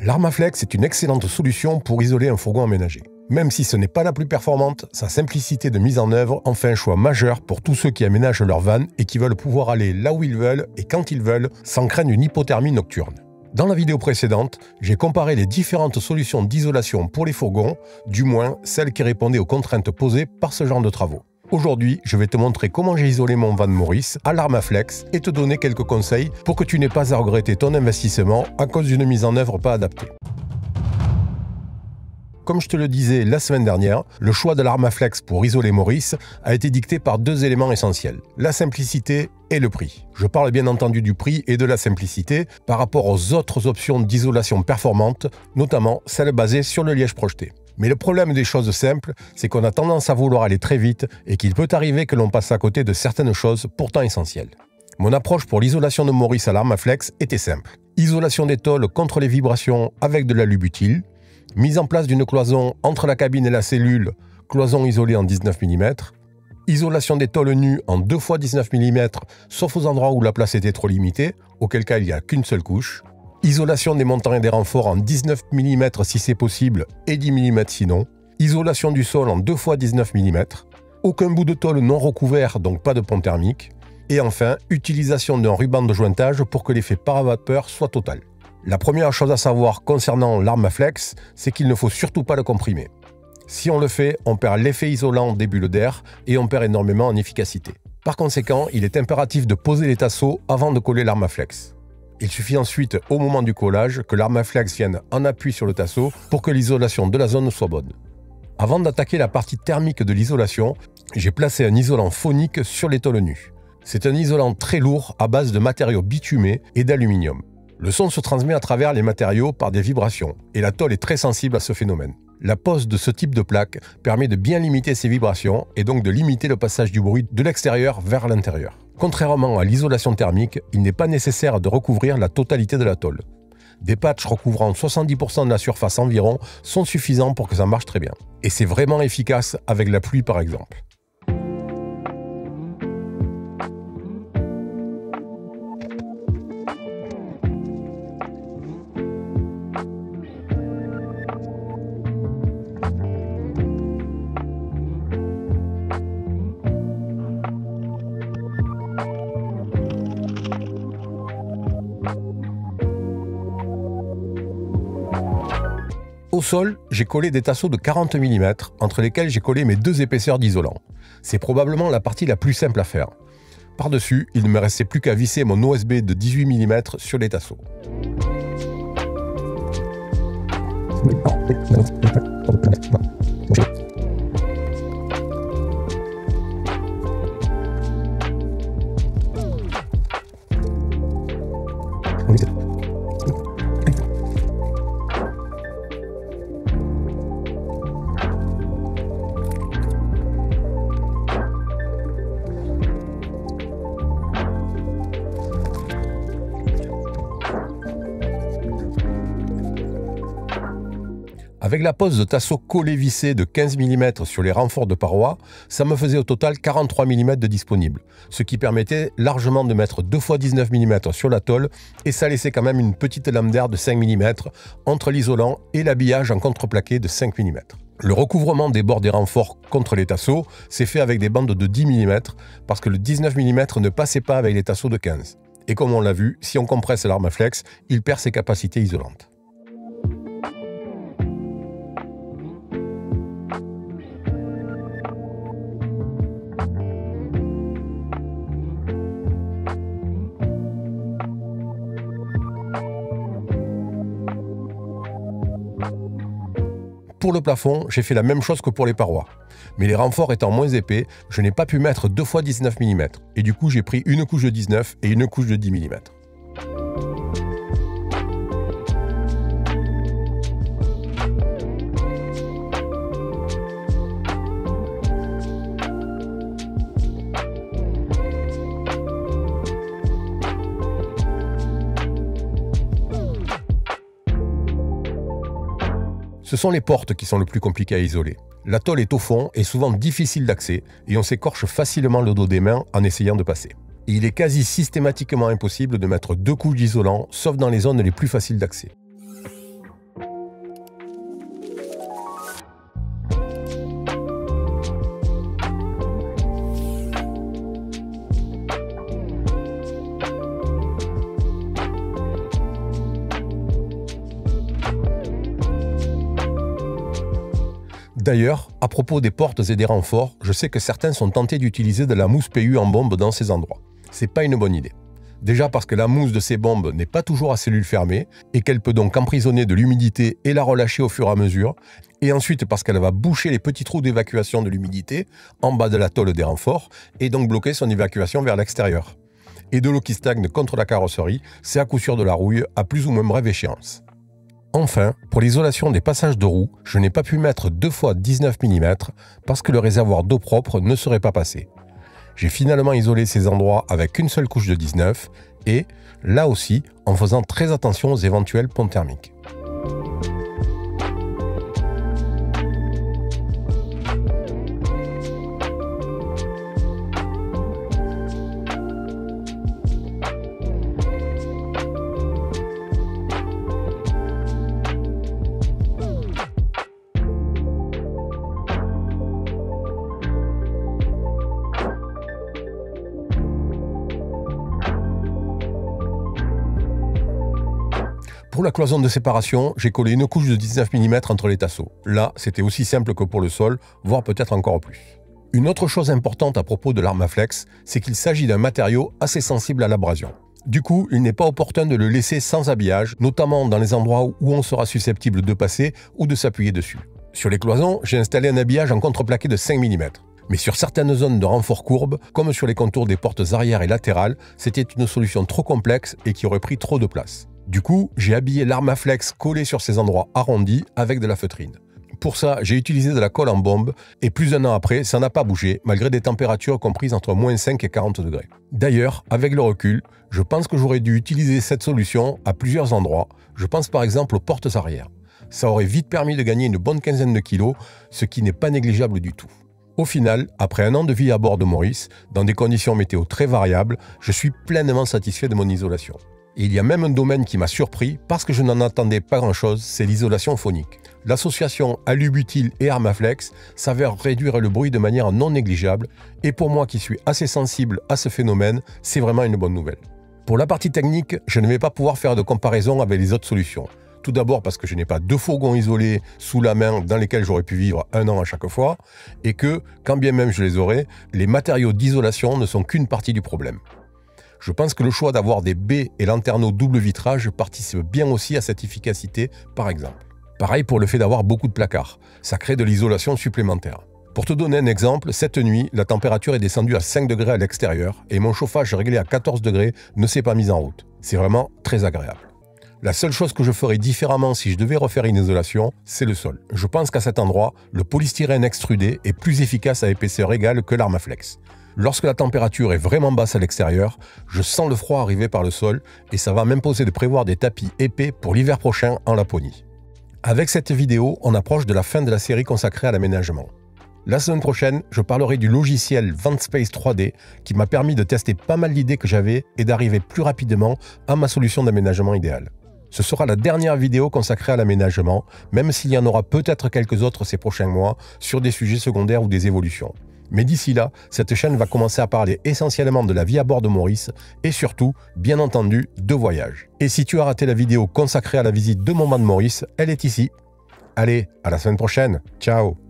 L'Armaflex est une excellente solution pour isoler un fourgon aménagé. Même si ce n'est pas la plus performante, sa simplicité de mise en œuvre en fait un choix majeur pour tous ceux qui aménagent leur van et qui veulent pouvoir aller là où ils veulent et quand ils veulent sans craindre une hypothermie nocturne. Dans la vidéo précédente, j'ai comparé les différentes solutions d'isolation pour les fourgons, du moins celles qui répondaient aux contraintes posées par ce genre de travaux. Aujourd'hui, je vais te montrer comment j'ai isolé mon van Morris à l'Armaflex et te donner quelques conseils pour que tu n'aies pas à regretter ton investissement à cause d'une mise en œuvre pas adaptée. Comme je te le disais la semaine dernière, le choix de l'Armaflex pour isoler Morris a été dicté par deux éléments essentiels, la simplicité et le prix. Je parle bien entendu du prix et de la simplicité par rapport aux autres options d'isolation performantes, notamment celles basées sur le liège projeté. Mais le problème des choses simples, c'est qu'on a tendance à vouloir aller très vite et qu'il peut arriver que l'on passe à côté de certaines choses pourtant essentielles. Mon approche pour l'isolation de Morris à l'Armaflex était simple. Isolation des tôles contre les vibrations avec de l'alu butyle, mise en place d'une cloison entre la cabine et la cellule, cloison isolée en 19 mm, isolation des tôles nues en 2 x 19 mm, sauf aux endroits où la place était trop limitée, auquel cas il n'y a qu'une seule couche, isolation des montants et des renforts en 19 mm si c'est possible et 10 mm sinon, isolation du sol en 2 x 19 mm, aucun bout de tôle non recouvert, donc pas de pont thermique, et enfin, utilisation d'un ruban de jointage pour que l'effet paravapeur soit total. La première chose à savoir concernant l'Armaflex, c'est qu'il ne faut surtout pas le comprimer. Si on le fait, on perd l'effet isolant des bulles d'air et on perd énormément en efficacité. Par conséquent, il est impératif de poser les tasseaux avant de coller l'Armaflex. Il suffit ensuite, au moment du collage, que l'Armaflex vienne en appui sur le tasseau pour que l'isolation de la zone soit bonne. Avant d'attaquer la partie thermique de l'isolation, j'ai placé un isolant phonique sur les tôles nues. C'est un isolant très lourd à base de matériaux bitumés et d'aluminium. Le son se transmet à travers les matériaux par des vibrations, et la tôle est très sensible à ce phénomène. La pose de ce type de plaque permet de bien limiter ces vibrations et donc de limiter le passage du bruit de l'extérieur vers l'intérieur. Contrairement à l'isolation thermique, il n'est pas nécessaire de recouvrir la totalité de la tôle. Des patchs recouvrant 70% de la surface environ sont suffisants pour que ça marche très bien. Et c'est vraiment efficace avec la pluie par exemple. Au sol, j'ai collé des tasseaux de 40 mm, entre lesquels j'ai collé mes deux épaisseurs d'isolant. C'est probablement la partie la plus simple à faire. Par-dessus, il ne me restait plus qu'à visser mon OSB de 18 mm sur les tasseaux. Avec la pose de tasseaux collés vissés de 15 mm sur les renforts de parois, ça me faisait au total 43 mm de disponible, ce qui permettait largement de mettre 2 x 19 mm sur la tôle et ça laissait quand même une petite lame d'air de 5 mm entre l'isolant et l'habillage en contreplaqué de 5 mm. Le recouvrement des bords des renforts contre les tasseaux s'est fait avec des bandes de 10 mm parce que le 19 mm ne passait pas avec les tasseaux de 15. Et comme on l'a vu, si on compresse l'Armaflex, il perd ses capacités isolantes. Pour le plafond, j'ai fait la même chose que pour les parois. Mais les renforts étant moins épais, je n'ai pas pu mettre 2 x 19 mm. Et du coup, j'ai pris une couche de 19 et une couche de 10 mm. Ce sont les portes qui sont le plus compliquées à isoler. La tôle est au fond et souvent difficile d'accès et on s'écorche facilement le dos des mains en essayant de passer. Et il est quasi systématiquement impossible de mettre 2 couches d'isolant, sauf dans les zones les plus faciles d'accès. D'ailleurs, à propos des portes et des renforts, je sais que certains sont tentés d'utiliser de la mousse PU en bombe dans ces endroits. C'est pas une bonne idée. Déjà parce que la mousse de ces bombes n'est pas toujours à cellule fermée et qu'elle peut donc emprisonner de l'humidité et la relâcher au fur et à mesure. Et ensuite parce qu'elle va boucher les petits trous d'évacuation de l'humidité en bas de la tôle des renforts et donc bloquer son évacuation vers l'extérieur. Et de l'eau qui stagne contre la carrosserie, c'est à coup sûr de la rouille à plus ou moins brève échéance. Enfin, pour l'isolation des passages de roues, je n'ai pas pu mettre 2 fois 19 mm parce que le réservoir d'eau propre ne serait pas passé. J'ai finalement isolé ces endroits avec une seule couche de 19 et, là aussi, en faisant très attention aux éventuels ponts thermiques. Pour la cloison de séparation, j'ai collé une couche de 19 mm entre les tasseaux. Là, c'était aussi simple que pour le sol, voire peut-être encore plus. Une autre chose importante à propos de l'Armaflex, c'est qu'il s'agit d'un matériau assez sensible à l'abrasion. Du coup, il n'est pas opportun de le laisser sans habillage, notamment dans les endroits où on sera susceptible de passer ou de s'appuyer dessus. Sur les cloisons, j'ai installé un habillage en contreplaqué de 5 mm. Mais sur certaines zones de renfort courbe, comme sur les contours des portes arrière et latérales, c'était une solution trop complexe et qui aurait pris trop de place. Du coup, j'ai habillé l'Armaflex collé sur ces endroits arrondis avec de la feutrine. Pour ça, j'ai utilisé de la colle en bombe et plus d'un an après, ça n'a pas bougé malgré des températures comprises entre -5 et 40 degrés. D'ailleurs, avec le recul, je pense que j'aurais dû utiliser cette solution à plusieurs endroits. Je pense par exemple aux portes arrière. Ça aurait vite permis de gagner une bonne quinzaine de kilos, ce qui n'est pas négligeable du tout. Au final, après un an de vie à bord de Maurice, dans des conditions météo très variables, je suis pleinement satisfait de mon isolation. Et il y a même un domaine qui m'a surpris parce que je n'en attendais pas grand-chose, c'est l'isolation phonique. L'association Alubutyl et Armaflex s'avère réduire le bruit de manière non négligeable et pour moi qui suis assez sensible à ce phénomène, c'est vraiment une bonne nouvelle. Pour la partie technique, je ne vais pas pouvoir faire de comparaison avec les autres solutions. Tout d'abord parce que je n'ai pas 2 fourgons isolés sous la main dans lesquels j'aurais pu vivre 1 an à chaque fois et que, quand bien même je les aurais, les matériaux d'isolation ne sont qu'une partie du problème. Je pense que le choix d'avoir des baies et lanterneaux double vitrage participe bien aussi à cette efficacité, par exemple. Pareil pour le fait d'avoir beaucoup de placards, ça crée de l'isolation supplémentaire. Pour te donner un exemple, cette nuit, la température est descendue à 5 degrés à l'extérieur et mon chauffage réglé à 14 degrés ne s'est pas mis en route. C'est vraiment très agréable. La seule chose que je ferais différemment si je devais refaire une isolation, c'est le sol. Je pense qu'à cet endroit, le polystyrène extrudé est plus efficace à épaisseur égale que l'Armaflex. Lorsque la température est vraiment basse à l'extérieur, je sens le froid arriver par le sol et ça va m'imposer de prévoir des tapis épais pour l'hiver prochain en Laponie. Avec cette vidéo, on approche de la fin de la série consacrée à l'aménagement. La semaine prochaine, je parlerai du logiciel VentSpace 3D qui m'a permis de tester pas mal d'idées que j'avais et d'arriver plus rapidement à ma solution d'aménagement idéale. Ce sera la dernière vidéo consacrée à l'aménagement, même s'il y en aura peut-être quelques autres ces prochains mois sur des sujets secondaires ou des évolutions. Mais d'ici là, cette chaîne va commencer à parler essentiellement de la vie à bord de Maurice et surtout, bien entendu, de voyage. Et si tu as raté la vidéo consacrée à la visite de mon banc de Maurice, elle est ici. Allez, à la semaine prochaine. Ciao!